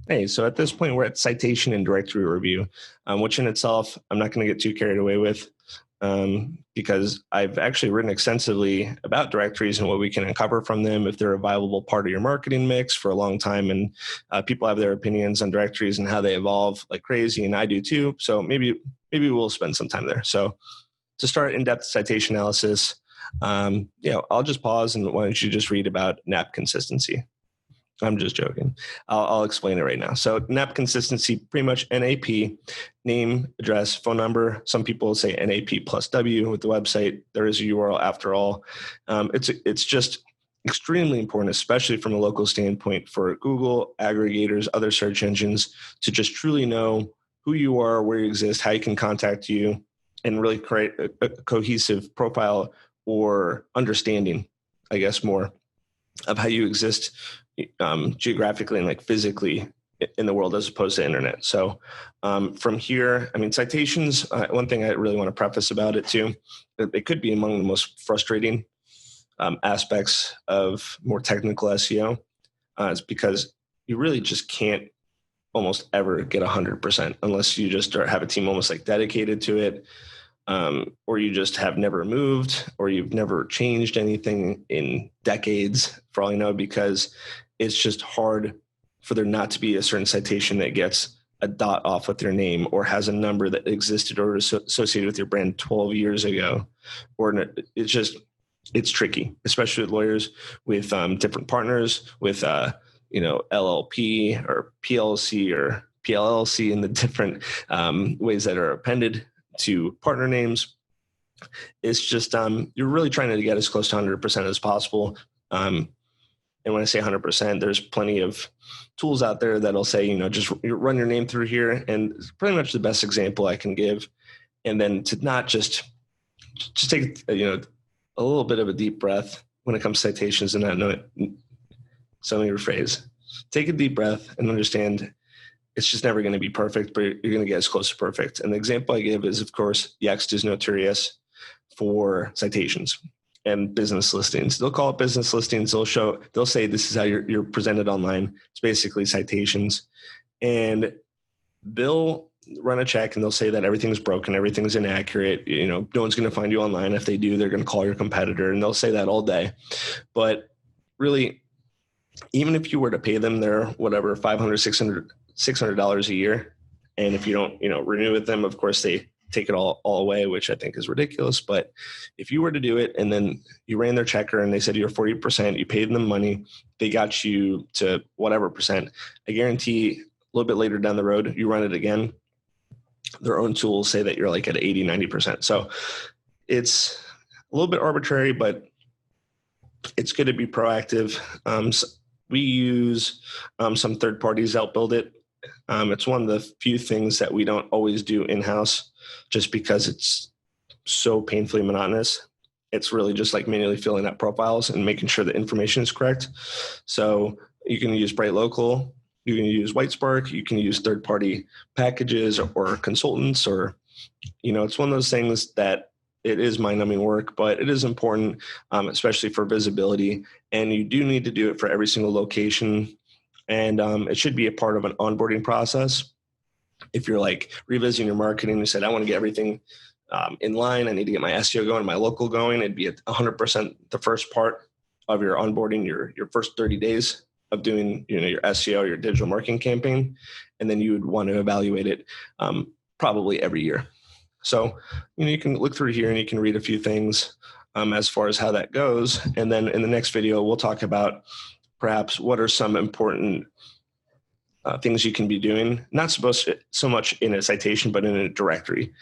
Hey, so at this point, we're at citation and directory review, which in itself, I'm not going to get too carried away with because I've actually written extensively about directories and what we can uncover from them if they're a viable part of your marketing mix for a long time. And people have their opinions on directories and how they evolve like crazy, and I do too. So maybe we'll spend some time there. So to start in-depth citation analysis, I'll just pause and why don't you just read about NAP consistency? I'm just joking. I'll explain it right now. So NAP consistency, pretty much NAP, name, address, phone number. Some people say NAP plus W with the website. There is a URL after all. It's just extremely important, especially from a local standpoint for Google, aggregators, other search engines to just truly know who you are, where you exist, how you can contact you, and really create a cohesive profile or understanding, I guess, more of how you exist geographically and like physically in the world as opposed to internet. So from here, I mean, citations, one thing I really want to preface about it too, it could be among the most frustrating aspects of more technical SEO is because you really just can't almost ever get 100% unless you just have a team almost like dedicated to it. Or you just have never moved, or you've never changed anything in decades, for all you know, because it's just hard for there not to be a certain citation that gets a dot off with their name or has a number that existed or is associated with your brand 12 years ago. Or it's tricky, especially with lawyers, with different partners, with LLP or PLC or PLLC and the different ways that are appended to partner names. It's just you're really trying to get as close to 100% as possible. And when I say 100%, there's plenty of tools out there that'll say, just run your name through here. And it's pretty much the best example I can give. And then to not just take, a little bit of a deep breath when it comes to citations and not know it. So let me rephrase. Take a deep breath and understand it's just never going to be perfect, but you're going to get as close to perfect. And the example I give is, of course, Yext is notorious for citations and business listings. They'll call it business listings. They'll say this is how you're presented online. It's basically citations. And they'll run a check and they'll say that everything's broken, everything's inaccurate. No one's going to find you online. If they do, they're going to call your competitor, and they'll say that all day. But really, even if you were to pay them their whatever $500, $600 a year, and if you don't renew with them, of course they take it all away, which I think is ridiculous. But if you were to do it and then you ran their checker and they said you're 40%, you paid them money, they got you to whatever percent, I guarantee a little bit later down the road you run it again, their own tools say that you're like at 80, 90%. So it's a little bit arbitrary, but it's good to be proactive. We use some third parties to help build it. It's one of the few things that we don't always do in-house just because it's so painfully monotonous. It's really just like manually filling out profiles and making sure the information is correct. So you can use Bright Local, you can use Whitespark, you can use third-party packages or consultants, or, it's one of those things that it is mind-numbing work, but it is important, especially for visibility. And you do need to do it for every single location. And it should be a part of an onboarding process. If you're like revisiting your marketing, you said, I want to get everything in line. I need to get my SEO going, my local going. It'd be 100% the first part of your onboarding, your first 30 days of doing your SEO, your digital marketing campaign. And then you would want to evaluate it probably every year. So, you can look through here and you can read a few things as far as how that goes. And then in the next video, we'll talk about perhaps what are some important things you can be doing, not supposed to so much in a citation, but in a directory.